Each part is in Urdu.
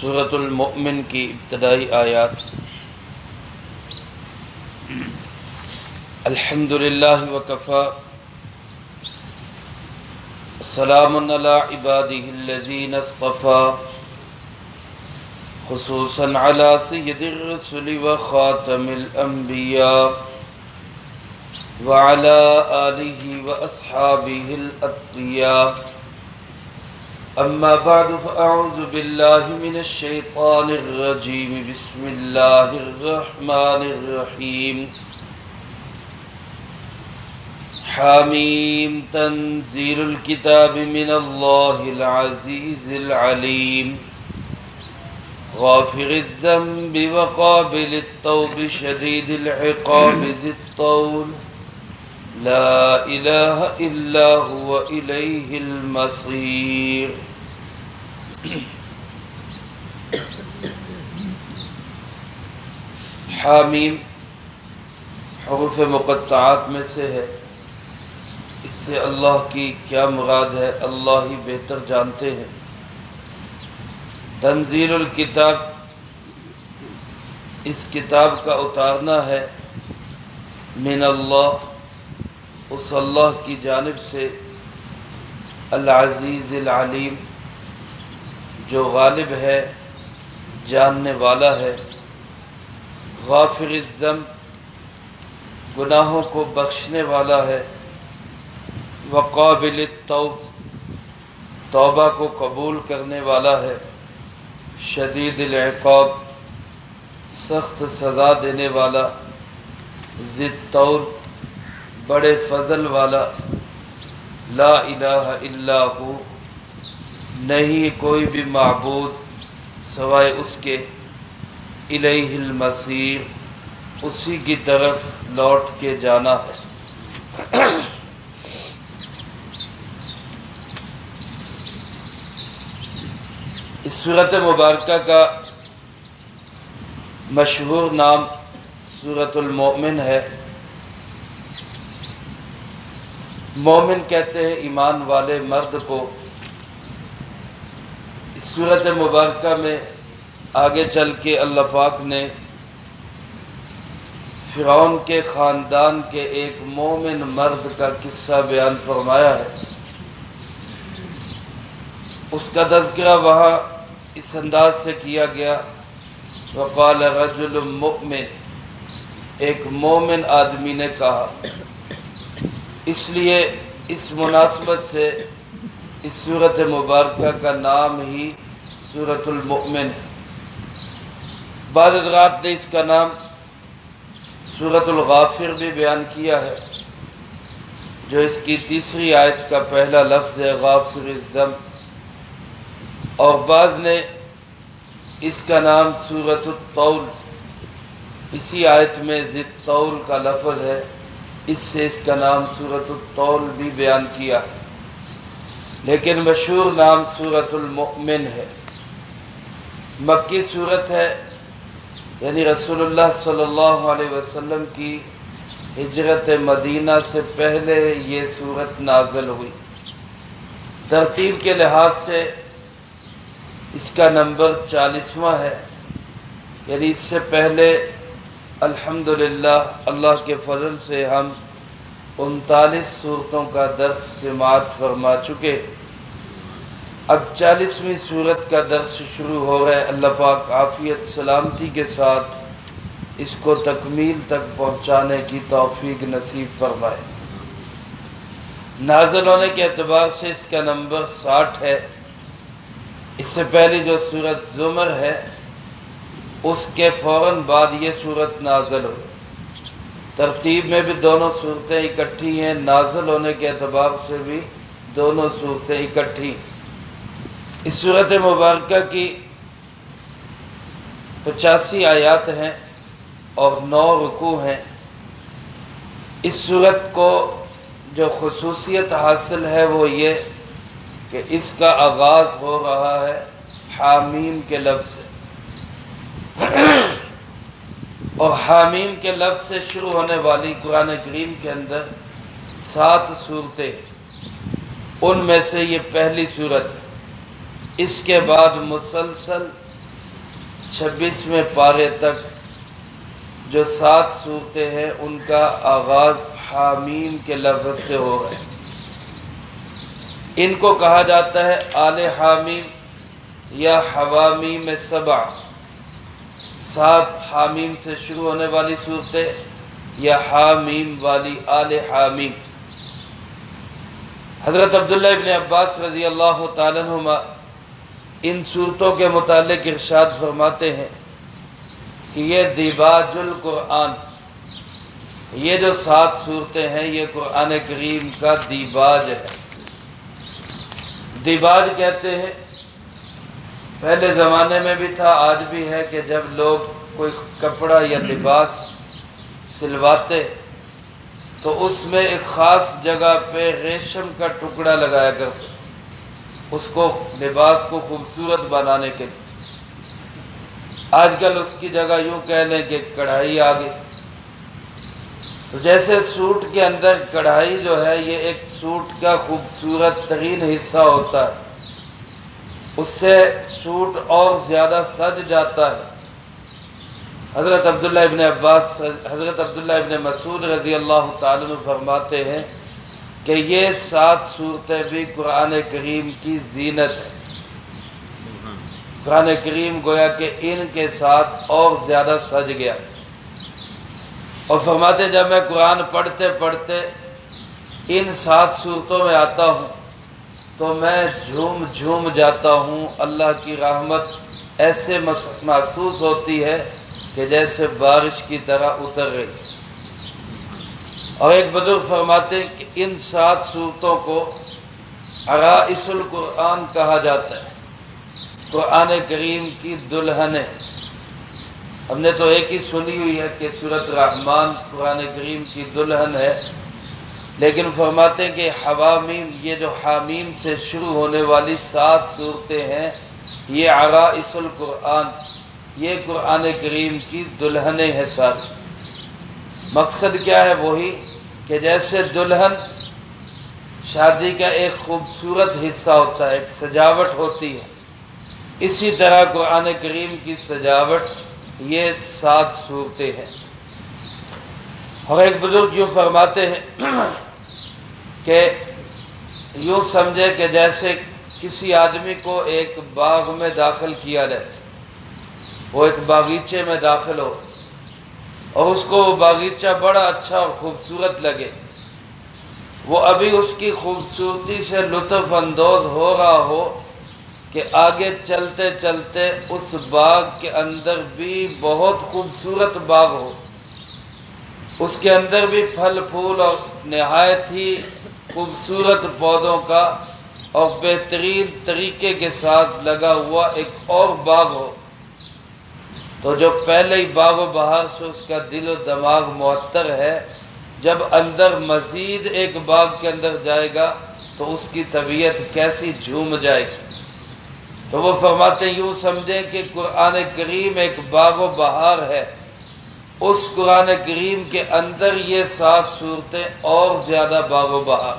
سورۃ المؤمن کی ابتدائی آیات۔ الحمدللہ وکفی سلام علی عبادہ الذین اصطفی خصوصا علی سید الرسل وخاتم الانبیاء وعلی آلہ واصحابہ الاتقیاء اما بعد فاعوذ باللہ من الشیطان الرجیم بسم اللہ الرحمن الرحیم حامیم تنزیل الکتاب من اللہ العزیز العلیم غافر الذنب وقابل التوب شدید العقاب ذی الطول لا الہ الا هو الیہ المصیر۔ حامیم حروف مقطعات میں سے ہے۔ اس سے اللہ کی کیا مراد ہے اللہ ہی بہتر جانتے ہیں۔ تنزیل الکتاب، اس کتاب کا اتارنا ہے من اللہ، اس اللہ کی جانب سے، العزیز العلیم، جو غالب ہے، جاننے والا ہے، غافر الذنب، گناہوں کو بخشنے والا ہے، وقابل التوب، توبہ کو قبول کرنے والا ہے، شدید العقاب، سخت سزا دینے والا، ذی الطول، بڑے فضل والا، لا الہ الا ہو، نہیں کوئی بھی معبود سوائے اس کے، الیہ المصیر، اسی کی طرف لوٹ کے جانا ہے۔ اس سورۃ مبارکہ کا مشہور نام سورۃ المؤمن ہے۔ مومن کہتے ہیں ایمان والے مرد کو۔ اس سورۃ مبارکہ میں آگے چل کے اللہ پاک نے فرعون کے خاندان کے ایک مومن مرد کا قصہ بیان فرمایا ہے۔ اس کا تذکرہ وہاں اس انداز سے کیا گیا، وقال رجل مؤمن، ایک مومن آدمی نے کہا۔ اس لیے اس مناسبت سے اس سورۃ مبارکہ کا نام ہی سورۃ المؤمن۔ بعض حضرات نے اس کا نام سورۃ الغافر بھی بیان کیا ہے، جو اس کی تیسری آیت کا پہلا لفظ ہے، غافر الذنب، اور بعض نے اس کا نام سورۃ الطول، اسی آیت میں ذی الطول کا لفظ ہے، اس سے اس کا نام سورۃ الطول بھی بیان کیا، لیکن مشہور نام سورۃ المؤمن ہے۔ مکی سورت ہے، یعنی رسول اللہ صلی اللہ علیہ وسلم کی ہجرت مدینہ سے پہلے یہ سورت نازل ہوئی۔ ترتیب کے لحاظ سے اس کا نمبر 40واں ہے، یعنی اس سے پہلے الحمدللہ اللہ کے فضل سے ہم 39 سورتوں کا درس سماعت فرما چکے۔ اب 40ویں سورت کا درس شروع ہو رہا ہے۔ اللہ پاک عافیت سلامتی کے ساتھ اس کو تکمیل تک پہنچانے کی توفیق نصیب فرمائے۔ نازل ہونے کے اعتبار سے اس کا نمبر 60 ہے۔ اس سے پہلے جو سورت زمر ہے، اس کے فوراً بعد یہ سورت نازل ہوئی۔ ترتیب میں بھی دونوں صورتیں اکٹھی ہیں، نازل ہونے کے اعتبار سے بھی دونوں صورتیں اکٹھی۔ اس سورت مبارکہ کی 85 آیات ہیں اور 9 رکوع ہیں۔ اس سورت کو جو خصوصیت حاصل ہے وہ یہ کہ اس کا آغاز ہو رہا ہے حامیم کے لفظ سے، اور حامیم کے لفظ سے شروع ہونے والی قرآن کریم کے اندر 7 صورتیں، ان میں سے یہ پہلی صورت ہے۔ اس کے بعد مسلسل 26ویں پارے تک جو 7 صورتیں ہیں ان کا آغاز حامیم کے لفظ سے ہو رہا ہے۔ ان کو کہا جاتا ہے آل حامیم یا حوامیم 7 حامیم سے شروع ہونے والی صورتیں یا حامیم والی آل حامیم۔ حضرت عبداللہ ابن عباس رضی اللہ تعالیٰ عنہما ان صورتوں کے متعلق ارشاد فرماتے ہیں کہ یہ دیباج القرآن، یہ جو 7 صورتیں ہیں یہ قرآن کریم کا دیباج ہے۔ دیباج کہتے ہیں، پہلے زمانے میں بھی تھا، آج بھی ہے، کہ جب لوگ کوئی کپڑا یا لباس سلواتے تو اس میں ایک خاص جگہ پہ ریشم کا ٹکڑا لگایا کرتے، اس کو لباس کو خوبصورت بنانے کے لیے۔ آج کل اس کی جگہ یوں کہہ لیں کہ کڑھائی آ گئی۔ تو جیسے سوٹ کے اندر کڑھائی جو ہے یہ ایک سوٹ کا خوبصورت ترین حصہ ہوتا ہے، اس سے سوٹ اور زیادہ سج جاتا ہے۔ حضرت عبداللہ ابن عباس، حضرت عبداللہ ابن مسعود رضی اللہ تعالیٰ عنہ فرماتے ہیں کہ یہ 7 صورتیں بھی قرآن کریم کی زینت ہے۔ قرآن کریم گویا کہ ان کے ساتھ اور زیادہ سج گیا، اور فرماتے جب میں قرآن پڑھتے پڑھتے ان 7 صورتوں میں آتا ہوں تو میں جھوم جھوم جاتا ہوں، اللہ کی رحمت ایسے محسوس ہوتی ہے کہ جیسے بارش کی طرح اتر رہی۔ اور ایک بزرگ فرماتے ہیں کہ ان 7 صورتوں کو عرائس القرآن کہا جاتا ہے، قرآن کریم کی دلہنیں۔ ہم نے تو ایک ہی سنی ہوئی ہے کہ سورۃ الرحمن قرآن کریم کی دلہن ہے، لیکن فرماتے ہیں کہ حوامیم، یہ جو حامیم سے شروع ہونے والی 7 صورتیں ہیں یہ عرائس القرآن، یہ قرآن کریم کی دلہنیں ہیں ساری۔ مقصد کیا ہے؟ وہی کہ جیسے دلہن شادی کا ایک خوبصورت حصہ ہوتا ہے، ایک سجاوٹ ہوتی ہے، اسی طرح قرآن کریم کی سجاوٹ یہ 7 صورتیں ہیں۔ اور ایک بزرگ یوں فرماتے ہیں کہ یوں سمجھے کہ جیسے کسی آدمی کو ایک باغ میں داخل کیا جائے، وہ ایک باغیچے میں داخل ہو اور اس کو وہ باغیچہ بڑا اچھا اور خوبصورت لگے، وہ ابھی اس کی خوبصورتی سے لطف اندوز ہو رہا ہو کہ آگے چلتے چلتے اس باغ کے اندر بھی بہت خوبصورت باغ ہو، اس کے اندر بھی پھل پھول اور نہایت ہی خوبصورت پودوں کا اور بہترین طریقے کے ساتھ لگا ہوا ایک اور باغ ہو، تو جو پہلے ہی باغ و بہار سے اس کا دل و دماغ معطر ہے، جب اندر مزید ایک باغ کے اندر جائے گا تو اس کی طبیعت کیسی جھوم جائے گی۔ تو وہ فرماتے ہیں یوں سمجھیں کہ قرآن کریم ایک باغ و بہار ہے، اس قرآن کریم کے اندر یہ 7 صورتیں اور زیادہ باغ و بہار،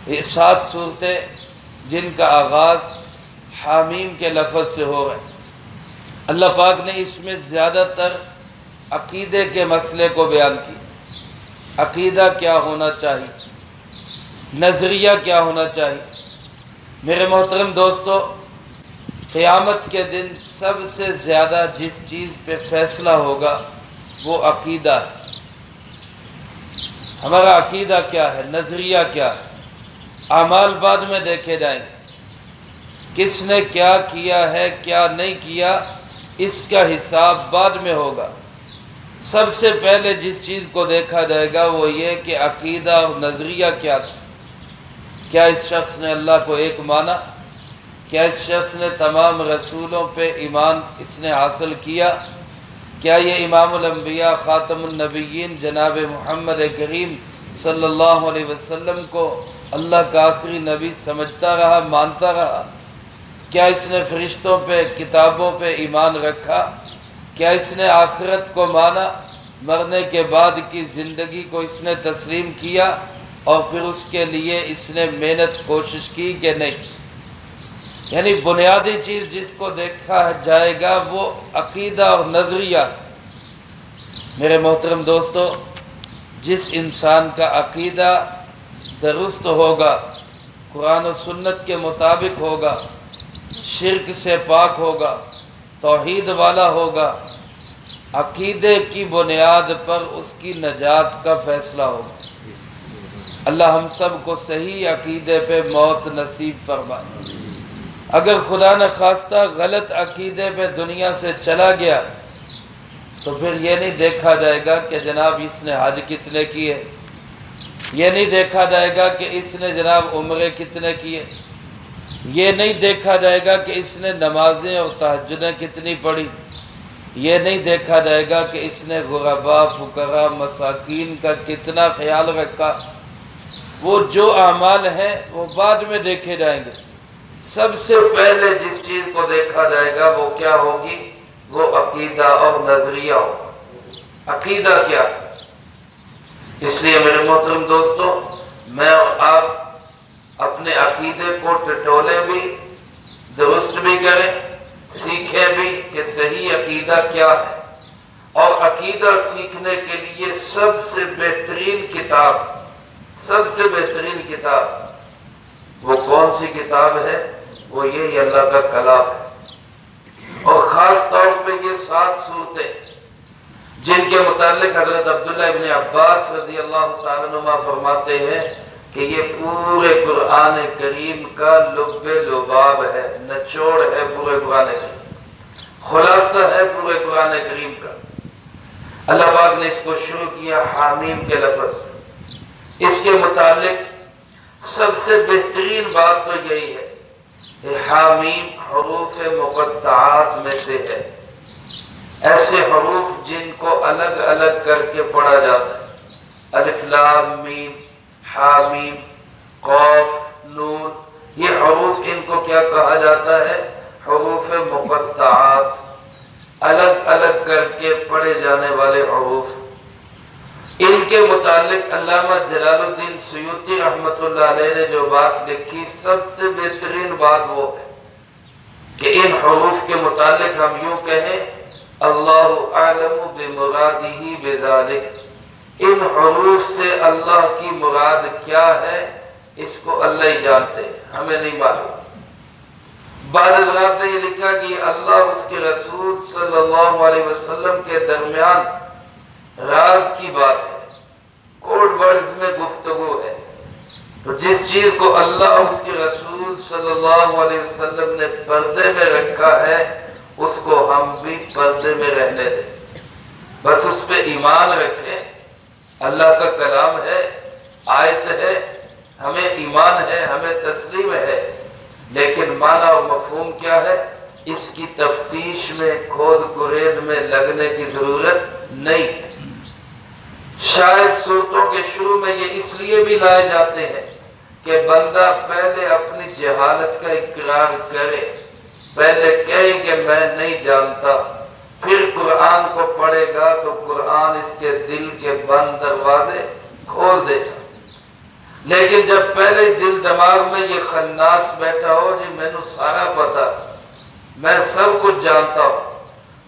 یہ 7 صورتیں جن کا آغاز حامیم کے لفظ سے ہو رہا ہے۔ اللہ پاک نے اس میں زیادہ تر عقیدے کے مسئلے کو بیان کیا، عقیدہ کیا ہونا چاہیے، نظریہ کیا ہونا چاہیے۔ میرے محترم دوستو، قیامت کے دن سب سے زیادہ جس چیز پہ فیصلہ ہوگا وہ عقیدہ ہے۔ ہمارا عقیدہ کیا ہے، نظریہ کیا ہے۔ اعمال بعد میں دیکھے جائیں گے، کس نے کیا کیا ہے کیا نہیں کیا اس کا حساب بعد میں ہوگا۔ سب سے پہلے جس چیز کو دیکھا جائے گا وہ یہ کہ عقیدہ اور نظریہ کیا تھا۔ کیا اس شخص نے اللہ کو ایک مانا؟ کیا اس شخص نے تمام رسولوں پہ ایمان اس نے حاصل کیا؟ کیا یہ امام الانبیاء خاتم النبیین جناب محمد کریم صلی اللہ علیہ وسلم کو اللہ کا آخری نبی سمجھتا رہا، مانتا رہا؟ کیا اس نے فرشتوں پہ، کتابوں پہ ایمان رکھا؟ کیا اس نے آخرت کو مانا؟ مرنے کے بعد کی زندگی کو اس نے تسلیم کیا اور پھر اس کے لیے اس نے محنت کوشش کی کہ نہیں؟ یعنی بنیادی چیز جس کو دیکھا جائے گا وہ عقیدہ اور نظریہ۔ میرے محترم دوستو، جس انسان کا عقیدہ درست ہوگا، قرآن و سنت کے مطابق ہوگا، شرک سے پاک ہوگا، توحید والا ہوگا، عقیدے کی بنیاد پر اس کی نجات کا فیصلہ ہوگا۔ اللہ ہم سب کو صحیح عقیدے پہ موت نصیب فرمائے۔ اگر خدا نخواستہ غلط عقیدے پہ دنیا سے چلا گیا تو پھر یہ نہیں دیکھا جائے گا کہ جناب اس نے حج کتنے کیے، یہ نہیں دیکھا جائے گا کہ اس نے جناب عمرے کتنے کیے، یہ نہیں دیکھا جائے گا کہ اس نے نمازیں اور تہجدیں کتنی پڑھی، یہ نہیں دیکھا جائے گا کہ اس نے غرباء، فقراء، مساکین کا کتنا خیال رکھا۔ وہ جو اعمال ہیں وہ بعد میں دیکھے جائیں گے۔ سب سے پہلے جس چیز کو دیکھا جائے گا وہ کیا ہوگی؟ وہ عقیدہ اور نظریہ ہوگا۔ عقیدہ کیا؟ اس لیے میرے محترم دوستو، میں اور آپ اپنے عقیدے کو ٹٹولیں بھی، درست بھی کریں، سیکھیں بھی کہ صحیح عقیدہ کیا ہے۔ اور عقیدہ سیکھنے کے لیے سب سے بہترین کتاب وہ کون سی کتاب ہے؟ وہ یہ اللہ کا کلام ہے۔ اور خاص طور پہ یہ 7 صورتیں جن کے متعلق حضرت عبداللہ ابن عباس رضی اللہ تعالیٰ عنہ فرماتے ہیں کہ یہ پورے قرآن کریم کا لب لباب ہے، نچوڑ ہے پورے قرآن کریم، خلاصہ ہے پورے قرآن کریم کا۔ اللہ پاک نے اس کو شروع کیا حامیم کے لفظ سے۔ اس کے متعلق سب سے بہترین بات تو یہی ہے کہ حامیم حروف مقطعات میں سے ہے، ایسے حروف جن کو الگ الگ کر کے پڑھا جاتا ہے۔ الف لام میم، حامیم، قاف، نون، یہ حروف ان کو کیا کہا جاتا ہے؟ حروف مقطعات، الگ الگ کر کے پڑھے جانے والے حروف۔ ان کے متعلق علامہ جلال الدین سیوطی رحمۃ اللہ علیہ نے جو بات لکھی، سب سے بہترین بات وہ ہے کہ ان حروف کے متعلق ہم یوں کہیں اللہ اعلم بمرادہ بذالک، ان حروف سے اللہ کی مراد کیا ہے اس کو اللہ ہی جانتے ہیں، ہمیں نہیں معلوم۔ بعض حضرات نے یہ لکھا کہ اللہ اس کے رسول صلی اللہ علیہ وسلم کے درمیان راز کی بات ہے، کوڈ ورڈز میں گفتگو ہے۔ تو جس چیز کو اللہ اس کے رسول صلی اللہ علیہ وسلم نے پردے میں رکھا ہے اس کو ہم بھی پردے میں رہنے دیں، بس اس پہ ایمان رکھیں۔ اللہ کا کلام ہے، آیت ہے، ہمیں ایمان ہے، ہمیں تسلیم ہے، لیکن معنی اور مفہوم کیا ہے اس کی تفتیش میں، کھود کھرید میں لگنے کی ضرورت نہیں ہے۔ شاید صورتوں کے شروع میں یہ اس لیے بھی لائے جاتے ہیں کہ بندہ پہلے اپنی جہالت کا اقرار کرے، پہلے کہے کہ میں نہیں جانتا، پھر قرآن کو پڑھے گا تو قرآن اس کے دل کے بند دروازے کھول دے گا۔ لیکن جب پہلے دل دماغ میں یہ خناس بیٹھا ہو جی میں نے سارا پتا، میں سب کچھ جانتا ہوں،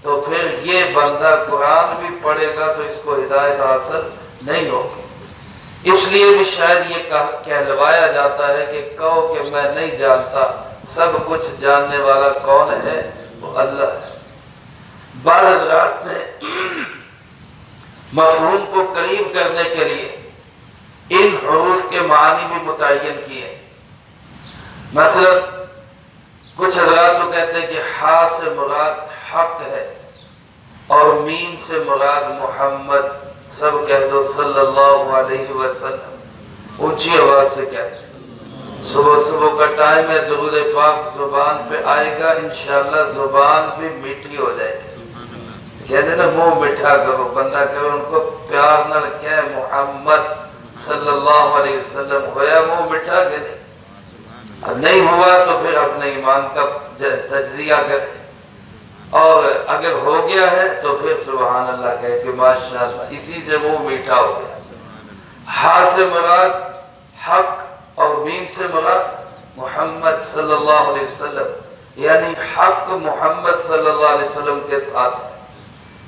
تو پھر یہ بندہ قرآن بھی پڑھے گا تو اس کو ہدایت حاصل نہیں ہوگی۔ اس لیے بھی شاید یہ کہلوایا جاتا ہے کہ کہو کہ میں نہیں جانتا، سب کچھ جاننے والا کون ہے؟ وہ اللہ ہے۔ بعض حضرات نے مفہوم کو قریب کرنے کے لیے ان حروف کے معنی بھی متعین کیے۔ مثلا کچھ حضرات تو کہتے ہیں کہ ہا سے مراد حق ہے اور میم سے مراد محمد، سب کہہ دو صلی اللہ علیہ وسلم، اونچی آواز سے کہتے ہیں۔ صبح کا ٹائم ہے، درود پاک زبان پہ آئے گا، انشاءاللہ زبان بھی میٹھی ہو جائے گی۔ کہتے ہیں نا منہ میٹھا کرو، بندہ کرو ان کو پیار نہ کہے محمد صلی اللہ علیہ وسلم، ہویا منہ میٹھا کہ نہیں؟ اب نہیں ہوا تو پھر اپنے ایمان کا تجزیہ کرے، اور اگر ہو گیا ہے تو پھر سبحان اللہ کہے کہ ماشاءاللہ، اسی سے منہ میٹھا ہو گیا۔ ہا سے مراد حق اور میم سے مراد محمد صلی اللہ علیہ وسلم یعنی حق محمد صلی اللہ علیہ وسلم کے ساتھ ہے۔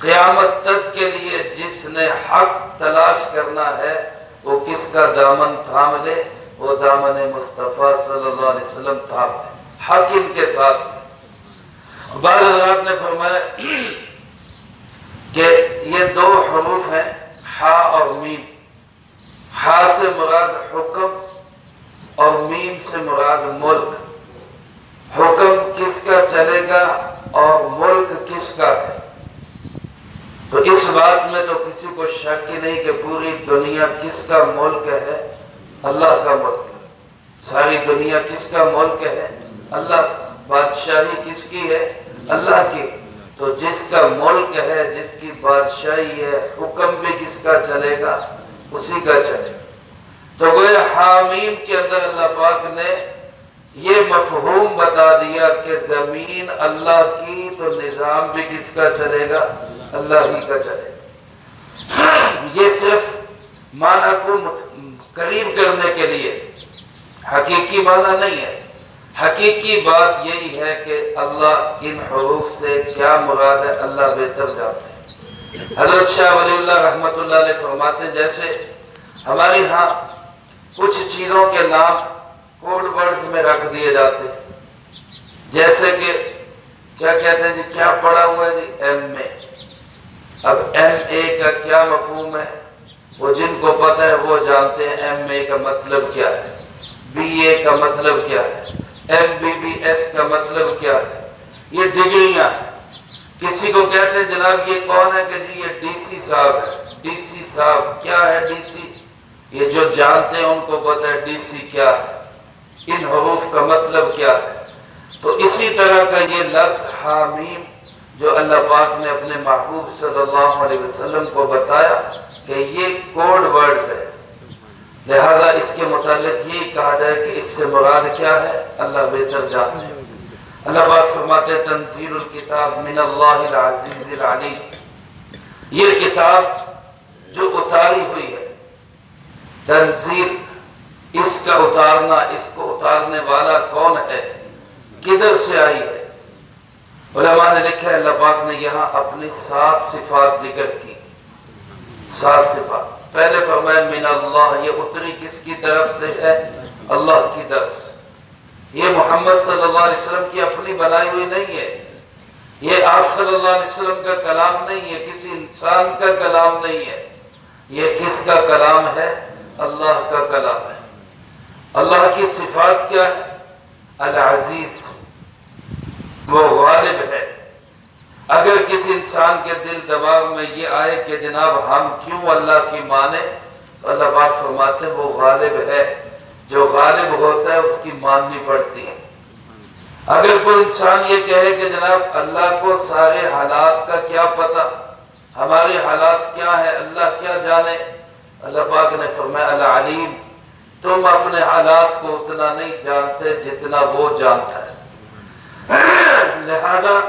قیامت تک کے لیے جس نے حق تلاش کرنا ہے وہ کس کا دامن تھام لے، وہ دامن مصطفیٰ صلی اللہ علیہ وسلم تھام لے، حق ان کے ساتھ ہے۔ بعض حضرات نے فرمایا کہ یہ دو حروف ہیں، ہا اور میم۔ ہا سے مراد حکم اور میم سے مراد ملک۔ حکم کس کا چلے گا اور ملک کس کا ہے؟ تو اس بات میں تو کسی کو شک ہی نہیں کہ پوری دنیا کس کا ملک ہے؟ اللہ کا ملک ہے۔ ساری دنیا کس کا ملک ہے؟ اللہ کا۔ بادشاہی کس کی ہے؟ اللہ کی۔ تو جس کا ملک ہے، جس کی بادشاہی ہے، حکم بھی کس کا چلے گا؟ اسی کا چلے گا۔ تو گویا حامیم کے اندر اللہ پاک نے یہ مفہوم بتا دیا کہ زمین اللہ کی، تو نظام بھی کس کا چلے گا؟ اللہ ہی کا چلے گا۔ یہ صرف معنی کو قریب کرنے کے لیے، حقیقی معنی نہیں ہے۔ حقیقی بات یہی ہے کہ اللہ ان حروف سے کیا مراد ہے اللہ بہتر جانتے ہیں۔ حضرت شاہ ولی اللہ رحمۃ اللہ علیہ فرماتے ہیں جیسے ہمارے ہاں کچھ چیزوں کے نام کوڈ ورڈز میں رکھ دیے جاتے ہیں، جیسے کہ کیا کہتے ہیں جی، کیا پڑھا ہوا ہے جی؟ ایم اے۔ اب ایم اے کا کیا مفہوم ہے وہ جن کو پتہ ہے وہ جانتے ہیں ایم اے کا مطلب کیا ہے، بی اے کا مطلب کیا ہے، ایم بی بی ایس کا مطلب کیا ہے۔ یہ ڈگریاں ہیں۔ کسی کو کہتے ہیں جناب یہ کون ہے، کہ جی یہ ڈی سی صاحب ہے۔ ڈی سی صاحب کیا ہے؟ ڈی سی، یہ جو جانتے ہیں ان کو پتہ ہے ڈی سی کیا ہے، ان حروف کا مطلب کیا ہے۔ تو اسی طرح کا یہ لفظ حامیم جو اللہ پاک نے اپنے محبوب صلی اللہ علیہ وسلم کو بتایا کہ یہ کوڈ ورڈز ہے، لہذا اس کے متعلق یہی کہا جائے کہ اس سے مراد کیا ہے اللہ بہتر جانتے ہیں۔ اللہ پاک فرماتے ہیں تنزیل الکتاب من اللہ العزیز العلیم، یہ کتاب جو اتاری ہوئی ہے، تنزیل اس کا اتارنا، اس کو اتارنے والا کون ہے، کدھر سے آئی ہے؟ علماء نے لکھا ہے اللہ پاک نے یہاں اپنی 7 صفات ذکر کی۔ 7 صفات۔ پہلے فرمایا من اللہ، یہ اتری کس کی طرف سے ہے؟ اللہ کی طرف سے۔ یہ محمد صلی اللہ علیہ وسلم کی اپنی بنائی ہوئی نہیں ہے، یہ آپ صلی اللہ علیہ وسلم کا کلام نہیں ہے، کسی انسان کا کلام نہیں ہے، یہ کس کا کلام ہے؟ اللہ کا کلام ہے۔ اللہ کی صفات کیا ہے؟ العزیز، وہ غالب ہے۔ اگر کسی انسان کے دل دماغ میں یہ آئے کہ جناب ہم کیوں اللہ کی مانے، تو اللہ پاک فرماتے ہیں وہ غالب ہے، جو غالب ہوتا ہے اس کی ماننی پڑتی ہے۔ اگر کوئی انسان یہ کہے کہ جناب اللہ کو سارے حالات کا کیا پتہ، ہمارے حالات کیا ہے اللہ کیا جانے، اللہ پاک نے فرمایا العلیم، تم اپنے حالات کو اتنا نہیں جانتے جتنا وہ جانتا ہے، لہذا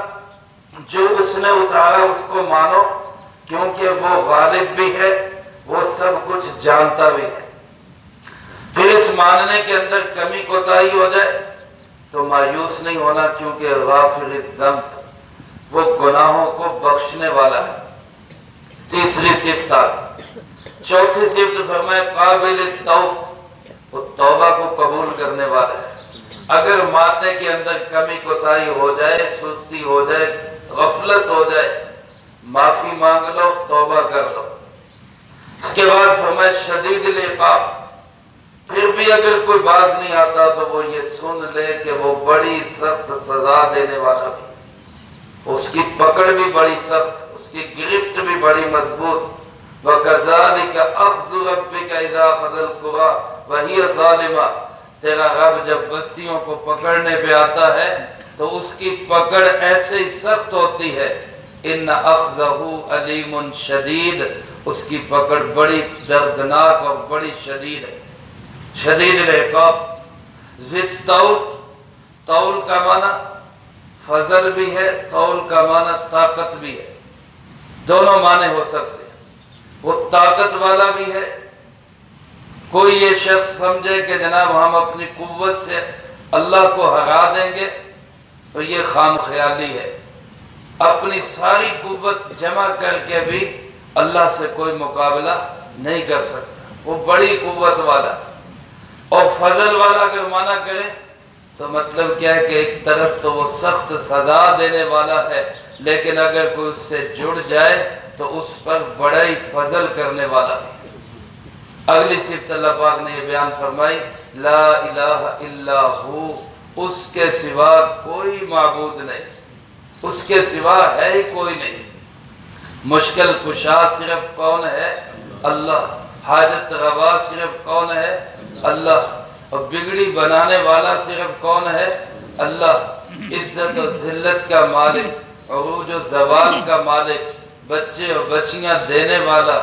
جو اس نے اتارا اس کو مانو، کیونکہ وہ غالب بھی ہے، وہ سب کچھ جانتا بھی ہے۔ پھر اس ماننے کے اندر کمی کوتاہی ہو جائے تو مایوس نہیں ہونا، کیونکہ غافر الذنب، وہ گناہوں کو بخشنے والا ہے۔ تیسری صفت آ گئی۔ چوتھی صفت فرمائے قابل التوب، وہ توبہ کو قبول کرنے والا ہے۔ اگر ماننے کے اندر کمی کوتاہی ہو جائے، سستی ہو جائے، غفلت ہو جائے، معافی مانگ لو، توبہ کر لو۔ اس کے بعد فرمائے شدید العقاب، پھر بھی اگر کوئی باز نہیں آتا تو وہ یہ سن لے کہ وہ بڑی سخت سزا دینے والا بھی، اس کی پکڑ بھی بڑی سخت، اس کی گرفت بھی بڑی مضبوط۔ وَكَذَلِكَ أَخْذُ رَبِّكَ إِذَا أَخَذَ الْقُرَىٰ وَهِيَ ظَالِمَةٌ، تیرا رب جب بستیوں کو پکڑنے پہ آتا ہے تو اس کی پکڑ ایسے ہی سخت ہوتی ہے، ان اخذہ علیم شدید، اس کی پکڑ بڑی دردناک اور بڑی شدید ہے۔ شدید العقاب۔ ذی طول، طول کا معنی فضل بھی ہے، طول کا معنی طاقت بھی ہے، دونوں معنی ہو سکتے ہیں۔ وہ طاقت والا بھی ہے، کوئی یہ شخص سمجھے کہ جناب ہم اپنی قوت سے اللہ کو ہرا دیں گے تو یہ خام خیالی ہے۔ اپنی ساری قوت جمع کر کے بھی اللہ سے کوئی مقابلہ نہیں کر سکتا، وہ بڑی قوت والا۔ اور فضل والا اگر معنی کریں تو مطلب کیا ہے کہ ایک طرف تو وہ سخت سزا دینے والا ہے، لیکن اگر کوئی اس سے جڑ جائے تو اس پر بڑا ہی فضل کرنے والا ہے۔ اگلی صفت اللہ پاک نے یہ بیان فرمائی، لا الہ الا ہو، اس کے سوا کوئی معبود نہیں، اس کے سوا ہے ہی کوئی نہیں۔ مشکل کشا صرف کون ہے؟ اللہ۔ حاجت روا صرف کون ہے؟ اللہ۔ اور بگڑی بنانے والا صرف کون ہے؟ اللہ۔ عزت و ذلت کا مالک، عروج و زوال کا مالک، بچے اور بچیاں دینے والا،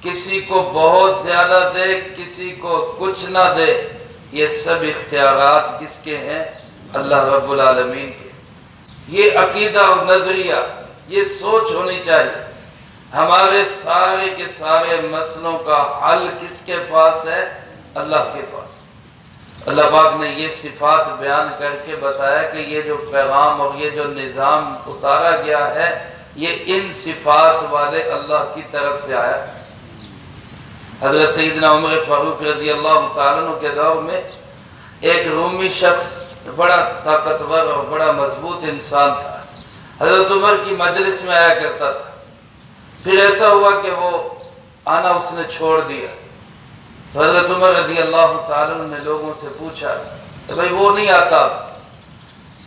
کسی کو بہت زیادہ دے کسی کو کچھ نہ دے، یہ سب اختیارات کس کے ہیں؟ اللہ رب العالمین کے۔ یہ عقیدہ اور نظریہ، یہ سوچ ہونی چاہیے۔ ہمارے سارے کے سارے مسئلوں کا حل کس کے پاس ہے؟ اللہ کے پاس۔ اللہ پاک نے یہ صفات بیان کر کے بتایا کہ یہ جو پیغام اور یہ جو نظام اتارا گیا ہے یہ ان صفات والے اللہ کی طرف سے آیا ہے۔ حضرت سیدنا عمر فاروق رضی اللہ تعالیٰ عنہ کے دور میں ایک رومی شخص بڑا طاقتور اور بڑا مضبوط انسان تھا، حضرت عمر کی مجلس میں آیا کرتا تھا۔ پھر ایسا ہوا کہ وہ آنا اس نے چھوڑ دیا، تو حضرت عمر رضی اللہ تعالیٰ عنہ نے لوگوں سے پوچھا کہ بھائی وہ نہیں آتا،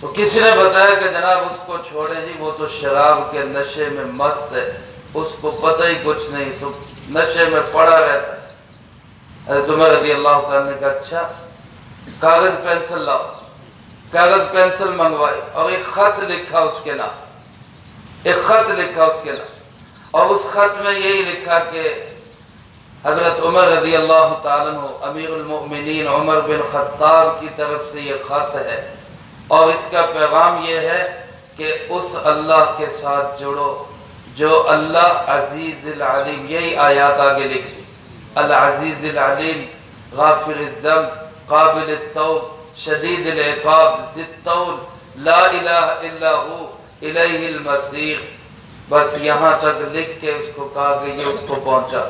تو کسی نے بتایا کہ جناب اس کو چھوڑیں جی، وہ تو شراب کے نشے میں مست ہے، اس کو پتہ ہی کچھ نہیں، تو نشے میں پڑا رہتا ہے۔ حضرت عمر رضی اللہ تعالیٰ نے کہا اچھا کاغذ پینسل لاؤ، کاغذ پینسل منگوائی اور ایک خط لکھا اس کے نام، ایک خط لکھا اس کے نام، اور اس خط میں یہی لکھا کہ حضرت عمر رضی اللہ تعالیٰ عنہ امیر المؤمنین عمر بن خطاب کی طرف سے یہ خط ہے، اور اس کا پیغام یہ ہے کہ اس اللہ کے ساتھ جڑو جو اللہ عزیز العلیم، یہی آیات آگے لکھ دی، العزیز العلیم غافر الذنب قابل التوب شدید العقاب ذی الطول لا الہ الا ہو الیہ المصیر۔ بس یہاں تک لکھ کے اس کو کہا کہ یہ اس کو پہنچا،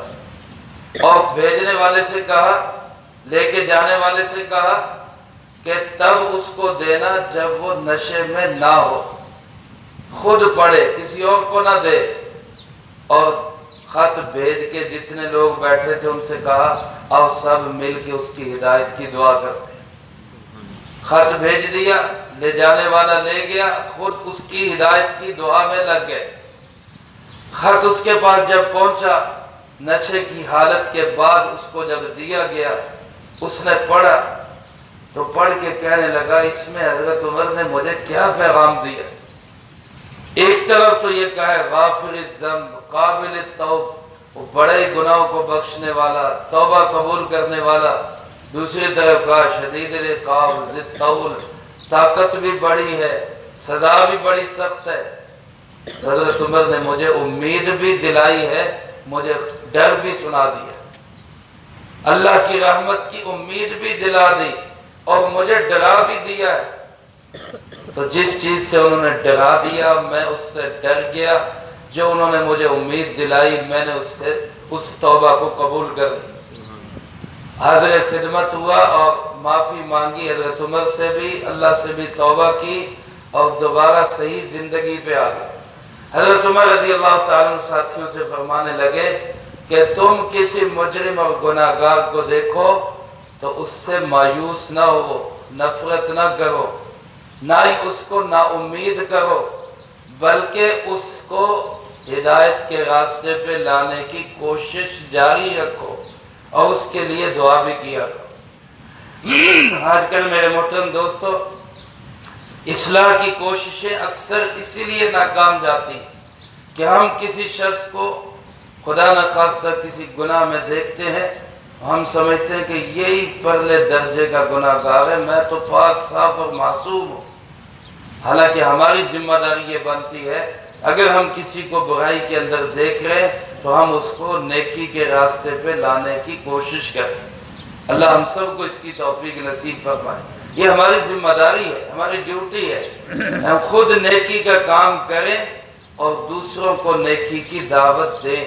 اور بھیجنے والے سے کہا، لے کے جانے والے سے کہا کہ تب اس کو دینا جب وہ نشے میں نہ ہو، خود پڑھے کسی اور کو نہ دے۔ اور خط بھیج کے جتنے لوگ بیٹھے تھے ان سے کہا آؤ سب مل کے اس کی ہدایت کی دعا کرتے ہیں۔ خط بھیج دیا، لے جانے والا لے گیا، خود اس کی ہدایت کی دعا میں لگ گئے۔ خط اس کے پاس جب پہنچا، نشے کی حالت کے بعد اس کو جب دیا گیا، اس نے پڑھا تو پڑھ کے کہنے لگا اس میں حضرت عمر نے مجھے کیا پیغام دیا۔ ایک طرف تو یہ کہا ہے غافر الذنب قابل التوب، وہ بڑے گناہوں کو بخشنے والا، توبہ قبول کرنے والا، دوسری طرف کہا شدید العقاب ذی الطول، طاقت بھی بڑی ہے، سزا بھی بڑی سخت ہے۔ حضرت عمر نے مجھے امید بھی دلائی ہے، مجھے ڈر بھی سنا دیا، اللہ کی رحمت کی امید بھی دلا دی اور مجھے ڈرا بھی دیا ہے۔ تو جس چیز سے انہوں نے ڈرا دیا میں اس سے ڈر گیا، جو انہوں نے مجھے امید دلائی میں نے اس توبہ کو قبول کر لی۔ حاضر خدمت ہوا اور معافی مانگی حضرت عمر سے بھی، اللہ سے بھی توبہ کی اور دوبارہ صحیح زندگی پہ آ گئے۔ حضرت عمر رضی اللہ تعالیٰ عنہ ساتھیوں سے فرمانے لگے کہ تم کسی مجرم اور گناہگار کو دیکھو تو اس سے مایوس نہ ہو، نفرت نہ کرو، نہ ہی اس کو نا امید کرو، بلکہ اس کو ہدایت کے راستے پہ لانے کی کوشش جاری رکھو اور اس کے لیے دعا بھی کیا کرو۔ آج کل میرے محترم دوستو، اصلاح کی کوششیں اکثر اسی لیے ناکام جاتی ہیں کہ ہم کسی شخص کو خدا نخواستہ کسی گناہ میں دیکھتے ہیں، ہم سمجھتے ہیں کہ یہی پرلے درجے کا گناہ گار ہے، میں تو پاک صاف اور معصوم ہوں۔ حالانکہ ہماری ذمہ داری یہ بنتی ہے اگر ہم کسی کو برائی کے اندر دیکھ رہے ہیں تو ہم اس کو نیکی کے راستے پہ لانے کی کوشش کریں۔ اللہ ہم سب کو اس کی توفیق نصیب فرمائے۔ یہ ہماری ذمہ داری ہے، ہماری ڈیوٹی ہے، ہم خود نیکی کا کام کریں اور دوسروں کو نیکی کی دعوت دیں،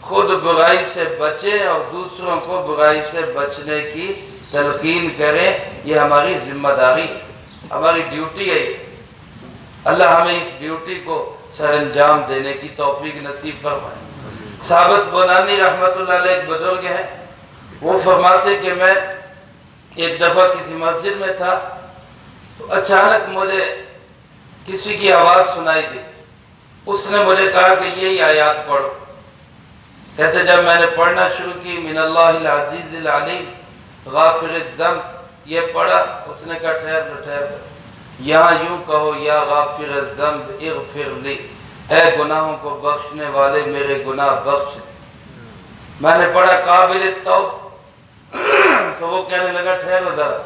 خود برائی سے بچیں اور دوسروں کو برائی سے بچنے کی تلقین کریں۔ یہ ہماری ذمہ داری ہے، ہماری ڈیوٹی ہے یہ۔ اللہ ہمیں اس ڈیوٹی کو سر انجام دینے کی توفیق نصیب فرمائے۔ ثابت بنانی رحمت اللہ علیہ ایک بزرگ ہیں، وہ فرماتے کہ میں ایک دفعہ کسی مسجد میں تھا تو اچانک مجھے کسی کی آواز سنائی دی، اس نے مجھے کہا کہ یہی آیات پڑھو۔ کہتے جب میں نے پڑھنا شروع کی من اللہ العزیز العلیم غافر الذنب یہ پڑھا، اس نے کہا ٹھہر دو، یہاں یوں کہو یا غافر الذنب اغفر لی، اے گناہوں کو بخشنے والے میرے گناہ بخش دے۔ میں نے پڑھا قابل التوب، تو وہ کہنے لگا ٹھہرو ذرا،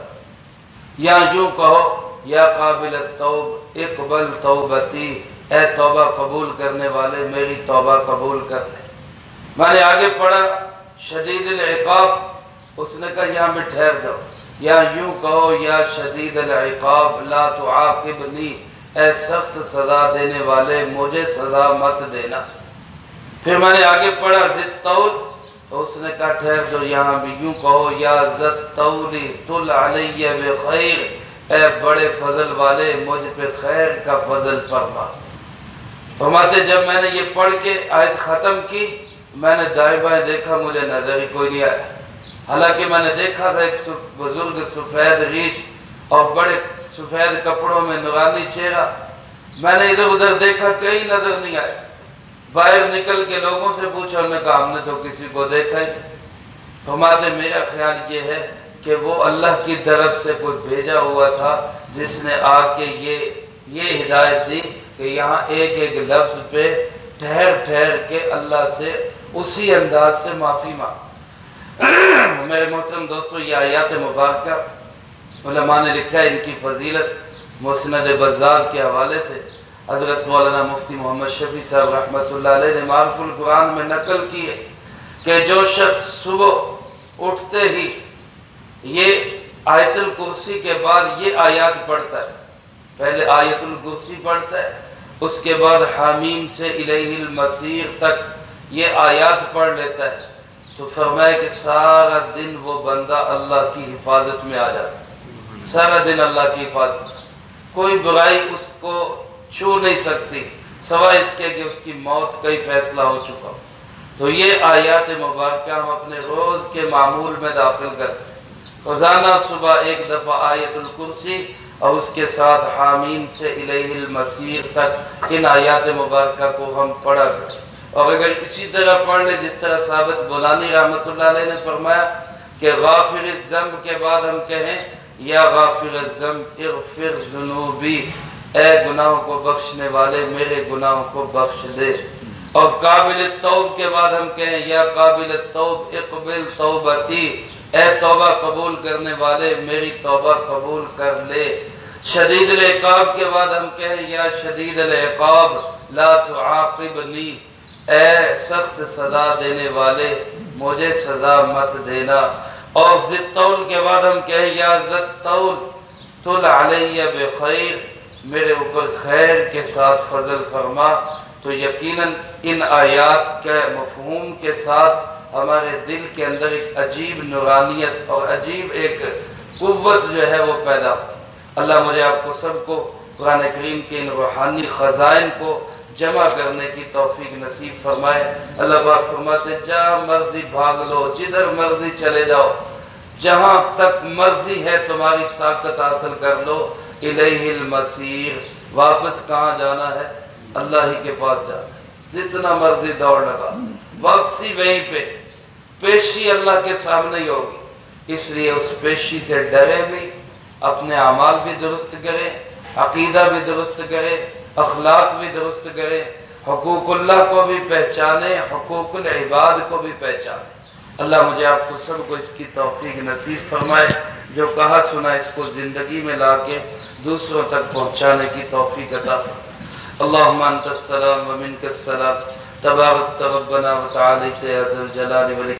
یا یوں کہو یا قابل التوب اقبل توبتی، اے توبہ قبول کرنے والے میری توبہ قبول کر لے۔ میں نے آگے پڑھا شدید العقاب، اس نے کہا یہاں میں ٹھہر جاؤ، یا یوں کہو یا شدید العقاب لا تعاقبنی، اے سخت سزا دینے والے مجھے سزا مت دینا۔ پھر میں نے آگے پڑھا ذی طول، تو اس نے کہا ٹھہر جو، یہاں بھی یوں کہو یا ذی طول طل علی بخیر، اے بڑے فضل والے مجھ پہ خیر کا فضل فرما۔ فرماتے جب میں نے یہ پڑھ کے آیت ختم کی، میں نے دائیں بائیں دیکھا، مجھے نظر ہی کوئی نہیں آیا، حالانکہ میں نے دیکھا تھا ایک بزرگ سفید ریش اور بڑے سفید کپڑوں میں نورانی چہرہ۔ میں نے ادھر ادھر دیکھا، کہیں نظر نہیں آیا۔ باہر نکل کے لوگوں سے پوچھا، انہوں نے کہا ہم نے تو کسی کو دیکھا ہی نہیں۔ فرماتے میرا خیال یہ ہے کہ وہ اللہ کی طرف سے کوئی بھیجا ہوا تھا جس نے آ کے یہ ہدایت دی کہ یہاں ایک ایک لفظ پہ ٹھہر ٹھہر کے اللہ سے اسی انداز سے معافی مانگ۔ میرے محترم دوستو، یہ آیات مبارکہ علماء نے لکھا ہے، ان کی فضیلت مسند بزاز کے حوالے سے حضرت مولانا مفتی محمد شفیع صاحب رحمۃ اللہ علیہ نے معرف القرآن میں نقل کی ہے کہ جو شخص صبح اٹھتے ہی یہ آیت الکرسی کے بعد یہ آیات پڑھتا ہے، پہلے آیت الکرسی پڑھتا ہے، اس کے بعد حامیم سے الیہ المصیر تک یہ آیات پڑھ لیتا ہے، تو فرمایا کہ سارا دن وہ بندہ اللہ کی حفاظت میں آ جاتا ہے، سارا دن اللہ کی حفاظت، کوئی برائی اس کو چھو نہیں سکتی سوائے اس کے کہ اس کی موت کا ہی فیصلہ ہو چکا ہو۔ تو یہ آیات مبارکہ ہم اپنے روز کے معمول میں داخل کرتے ہیں، روزانہ صبح ایک دفعہ آیت الکرسی اور اس کے ساتھ حامیم سے الیہ المصیر تک ان آیات مبارکہ کو ہم پڑھا کریں، اور اگر اسی طرح پڑھ لیں جس طرح ثابت بنانی رحمت اللہ علیہ نے فرمایا کہ غافر الذنب کے بعد ہم کہیں یا غافر الذنب اغفر ذنوبی، اے گناہوں کو بخشنے والے میرے گناہوں کو بخش دے، اور قابل التوب کے بعد ہم کہیں یا قابل التوب اقبل توبتی، اے توبہ قبول کرنے والے میری توبہ قبول کر لے۔ شدید العقاب کے بعد ہم کہیں یا شدید العقاب لا تعاقبنی، اے سخت سزا دینے والے مجھے سزا مت دینا، اور ذی الطول کے بعد ہم کہیں یا ذی الطول طل علی بخیر، میرے اوپر خیر کے ساتھ فضل فرما۔ تو یقیناً ان آیات کے مفہوم کے ساتھ ہمارے دل کے اندر ایک عجیب نورانیت اور عجیب ایک قوت جو ہے وہ پیدا ہو۔ اللہ مجھے آپ کو سب کو قرآن کریم کے ان روحانی خزائن کو جمع کرنے کی توفیق نصیب فرمائے۔ اللہ پاک فرماتے جہاں مرضی بھاگ لو، جدھر مرضی چلے جاؤ، جہاں تک مرضی ہے تمہاری طاقت حاصل کر لو، الیہ المصیر، واپس کہاں جانا ہے؟ اللہ ہی کے پاس جانا ہے۔ جتنا مرضی دوڑ لگا، واپسی وہیں پہ، پیشی اللہ کے سامنے ہی ہوگی، اس لیے اس پیشی سے ڈرے بھی، اپنے اعمال بھی درست کریں، عقیدہ بھی درست کریں، اخلاق بھی درست کریں، حقوق اللہ کو بھی پہچانیں، حقوق العباد کو بھی پہچانیں۔ اللہ مجھے آپ کو سب کو اس کی توفیق نصیب فرمائے، جو کہا سنا اس کو زندگی میں لا کے دوسروں تک پہنچانے کی توفیق عطا فرمائے۔ اللہم انت السلام و منک السلام، تبارک ربنا و تعالیت یا ذا الجلال والاکرام۔